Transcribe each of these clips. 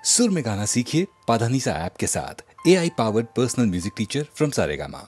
सुर में गाना सीखिए पाधानीसा ऐप के साथ। AI powered personal music teacher from Saregama.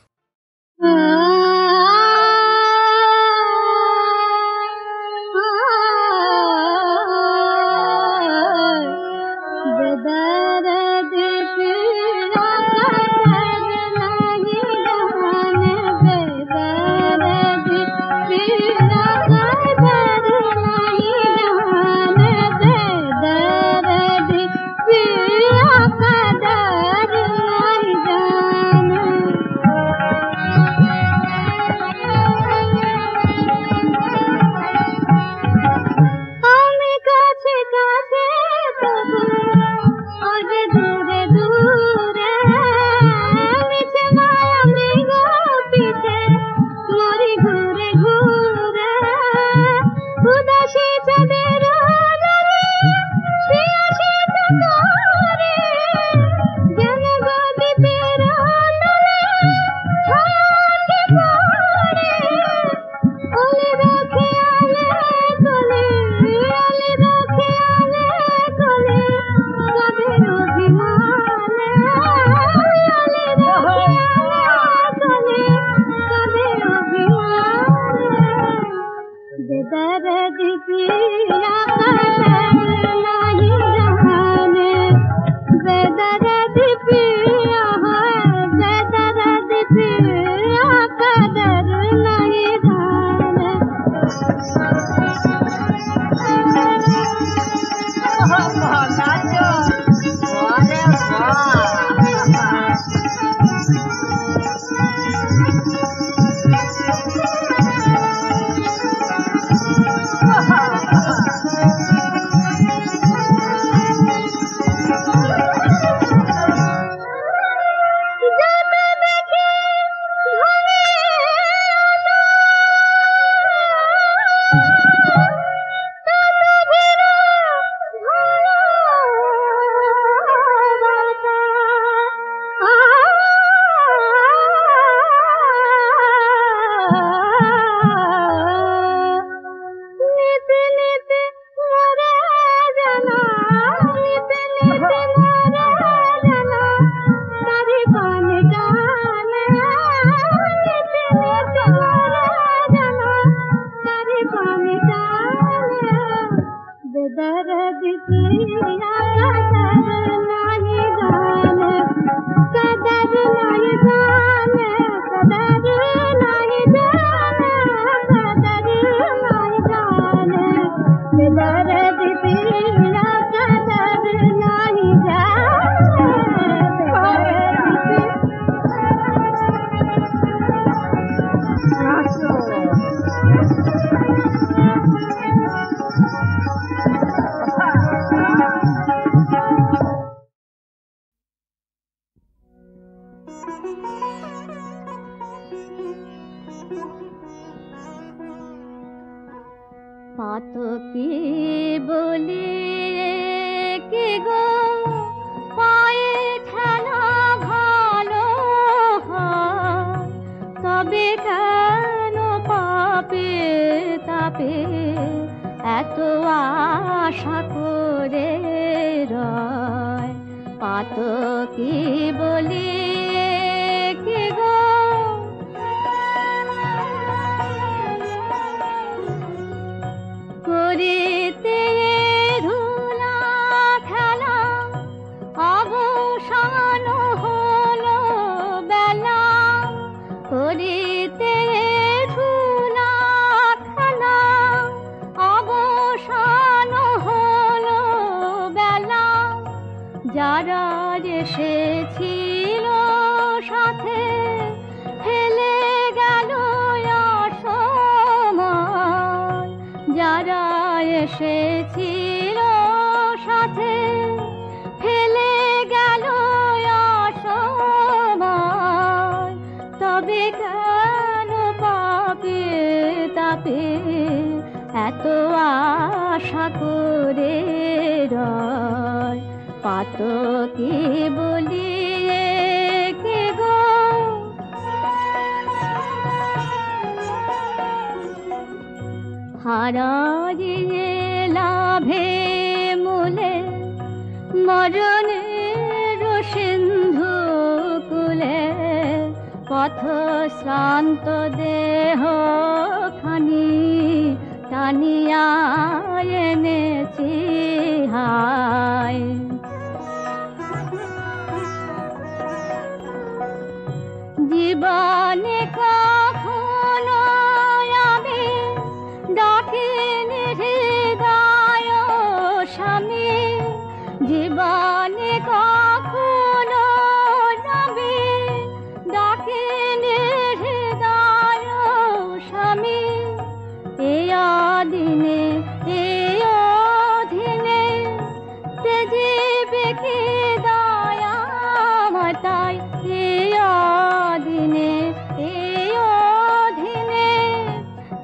হারাইয়ে লাভে মূলে মরণের সিন্ধু কুলে পথ শ্রান্ত দেহ খানি টানিয়া এনেছি হায়। জীবনে কখনো আমি ডাকিনি হৃদয় স্বামী, জীবনে কখনো আমি ডাকিনি হৃদয় স্বামী। এই দিনে এই অধীনে তেজিবে কি দয়া মাতাই, এই দিনে এই অধীনে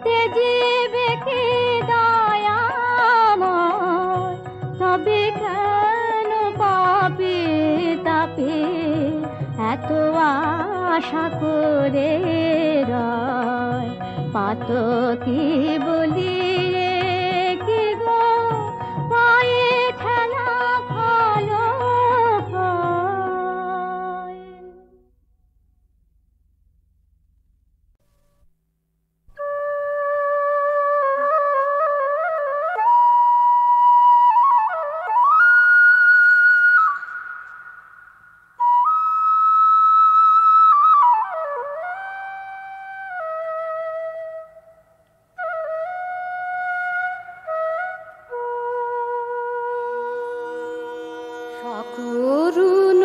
তেজিবে কি দয়া ময়। তবে কেন পাপি তাপি এত আশা করে রয়, পাতকি বলিয়ে কি গো পায়ে ঠেলা ভালো হয়। সকরুণ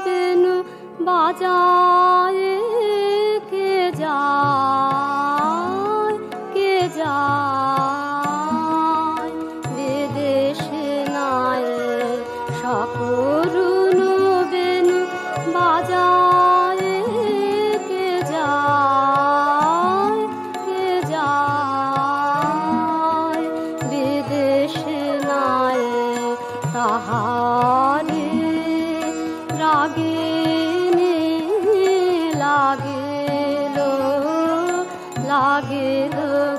বেনু বাজায় কে যায়, কে যায় বিদেশে নাই। সকরুণ বেনু বাজায় কে যায়, কে যায় বিদেশে নাই। তাহারে রাগিনী লাগিল লাগিল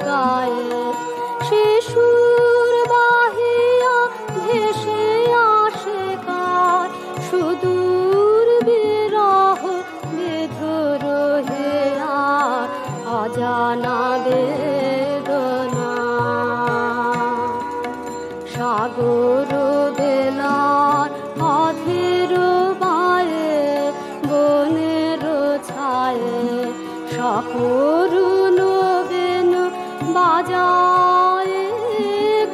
গায়ে, শিশুর বাহিয়া ভেসে আসে কার সুদূর বিরহ বিধুর হেয়া অজানা বেদনা। সাগর বেলার অধীর বায়ে বনের ছায়ে সকরুণ বেনু বাজায়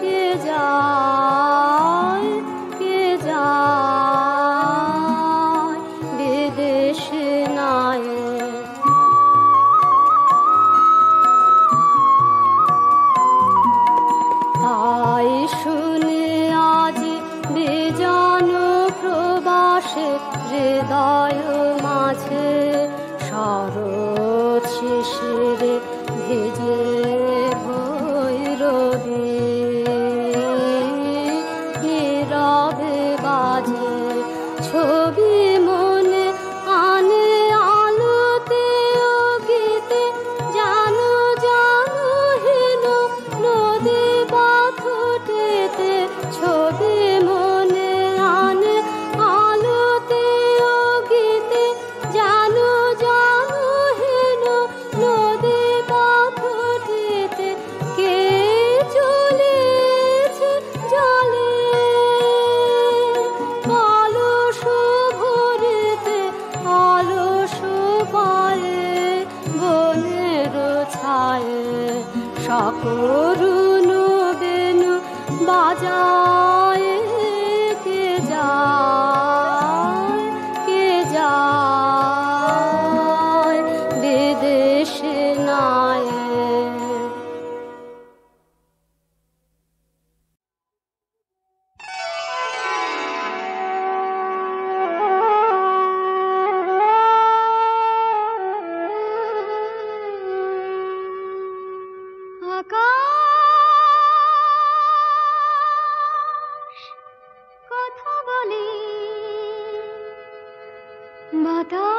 কে যায়, কে যায় বিদেশে নাই। তাই শুনে আজ বিজন প্রবাসে হৃদয় মাঝে শরৎ শিশিরে ভেজে ভৈরবী নীরবে বাজে ছবি মনে আনে আলোতে ও গীতে। জানো জানো হীন নদী বাথুটেতে ছবি মনে আনে আলোতে ও গীতে। জানো জানো হীন নদী বাথুটেতে কে চলেছে জলে কলস ভরিতে অলস পায়ে বনের ছায়ে। সকরুণ বেনু বাজায় কে যায়, কে যায় বিদেশে নাই। আকাশ কথা বলে, বাতাস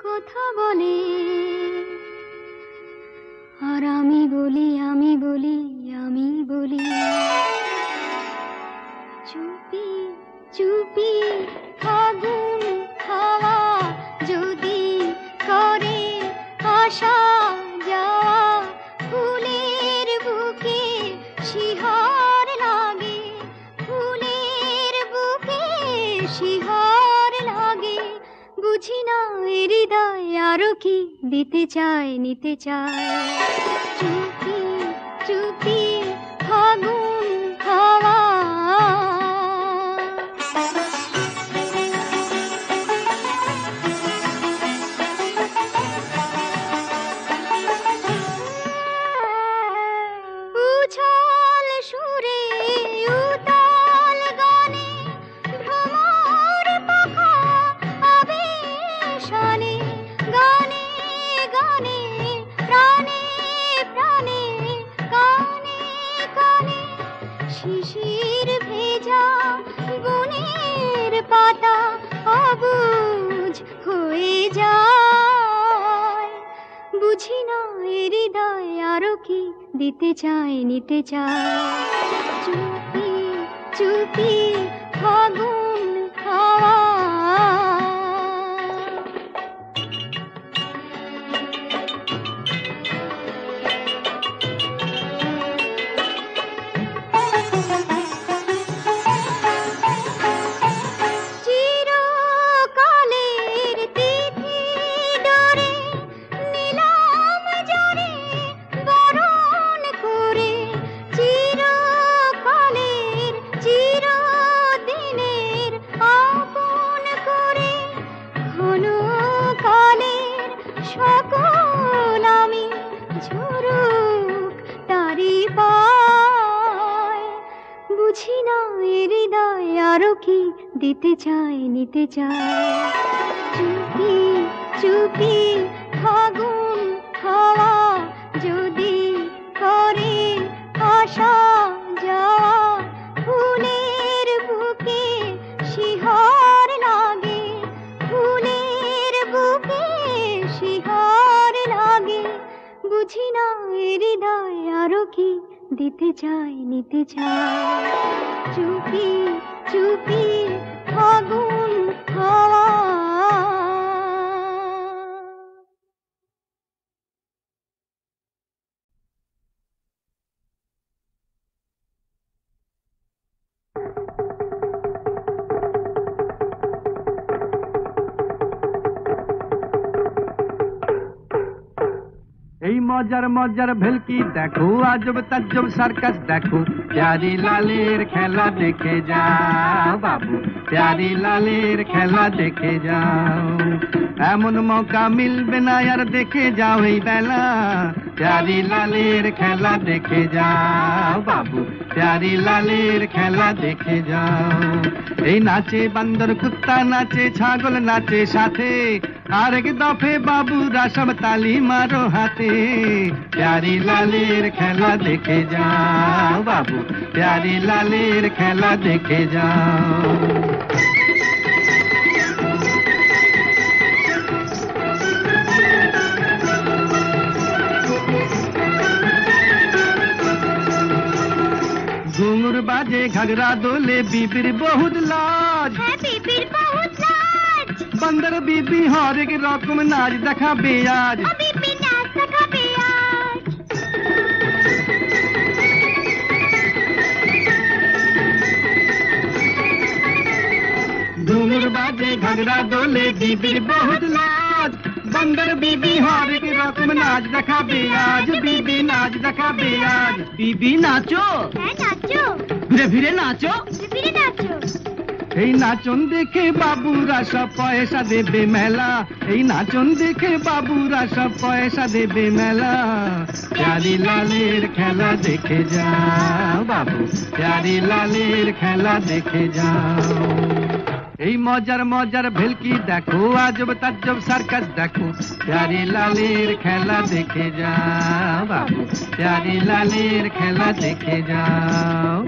কথা বলে, আর আমি বলি আমি বলি আমি বলি চুপি চুপি ফাগুন হাওয়া যদি করে আসা যাওয়া ফুলের বুকে শিহর লাগে ফুলের বুকে শিহর লাগে বুঝি না হৃদয় আরো কি দিতে চায় নিতে চায় চুপি চুপি ফাগুন হাওয়া উছল সুরে উতাল গানে ভ্রমর পাখা আবেশানে গানে গানে প্রাণে প্রাণে কানে কানে শিশির ভেজা বনের পাতা অবুঝ হয়ে যায় বুঝি না হৃদয় আরো কি দিতে চায় নিতে চায় চুপি চুপি ফাগুন হাওয়া চিরকালের তিথি ডোরে নিলাম যারে বরণ করে চিরকালের চিরদিনের আপন করে ঘন কালের সকল আমি ঝরুক তারি পায় বুঝি না হৃদয় আরো কি দিতে চায় নিতে চায় চুপি চুপি ফাগুন হাওয়া যদি করে আসা যাওয়া ফুলের বুকে শিহর লাগে ফুলের বুকে শিহর লাগে বুঝি না হৃদয় আরো কি দিতে চায় নিতে চায় চুপি চুপি ফাগুন হাওয়া এই মজার মজার ভেলকি দেখো আজব তাজ্জব সার্কাস দেখো প্যারি লালের খেলা দেখে যাও বাবু প্যারি লালের খেলা দেখে যাও এমন মৌকা মিলবে না আর দেখে যাও এই বেলা প্যারি লালের খেলা দেখে যাও বাবু প্যারি লালের খেলা দেখে যাও এই নাচে বান্দর কুত্তা নাচে ছাগল নাচে সাথে আরেক দফে বাবুরা সব তালি মারো হাতে প্যারি লালের খেলা দেখে যাও বাবু প্যারি লালের খেলা দেখে যাও ঘুঙুর বাজে ঘাগরা দোলে বিবির বহুত লাজ বিবির বহুত লাজ बंदर बीबी हर एक रकम नाच देखाबे आज बीबी नाच देखाबे आज घूंघर बाजे घगरा डोले बीबीर बहुत लाज बंदर बीबी हर एक रकम नाच देखाबे आज बीबी नाच देखाबे आज बीबी नाचो नाचो घिरे फिरे नाचो फिरे नाचो এই নাচন দেখে বাবুরা সব পয়সা দেবে মেলা এই নাচন দেখে বাবুরা সব পয়সা দেবে মেলা প্যারি লালের খেলা দেখে যাও বাবু প্যারি লালের খেলা দেখে যাও এই মজার মজার ভেলকি দেখো আজব তাজ্জব সার্কাস দেখো প্যারি লালের খেলা দেখে যাও বাবু প্যারি লালের খেলা দেখে যাও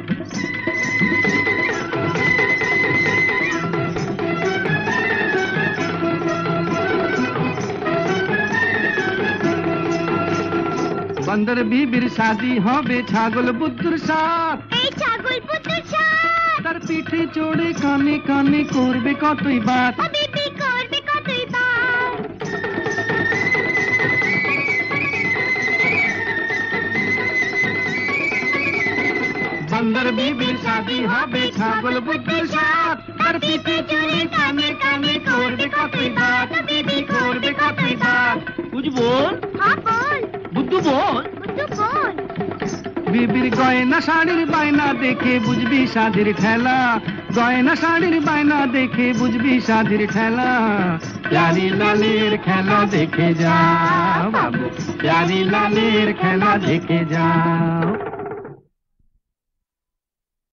बंदर বান্দর বিবির শাদি হবে ছাগল বুদ্ধুর সাথ এই ছাগল পুত্রের সাথ তার পিঠে চড়ে কানে কানে করবে কতই বাত ও বিবি করবে কতই বার বান্দর বিবির শাদি হবে ছাগল বুদ্ধুর সাথ তার পিঠে চড়ে কানে কানে করবে কতই বাত বিবি করবে কতই বাত বুঝবো হ্যাঁ বল বুদ্ধু বল বুদ্ধু বল বিবির গয়না শাড়ির বায়না দেখে বুঝবি শাদির ঠেলা গয়না শাড়ির বায়না দেখে বুঝবি শাদির ঠেলা প্যারি লালের খেলা দেখে যাও বাবু প্যারি লালের খেলা দেখে যাও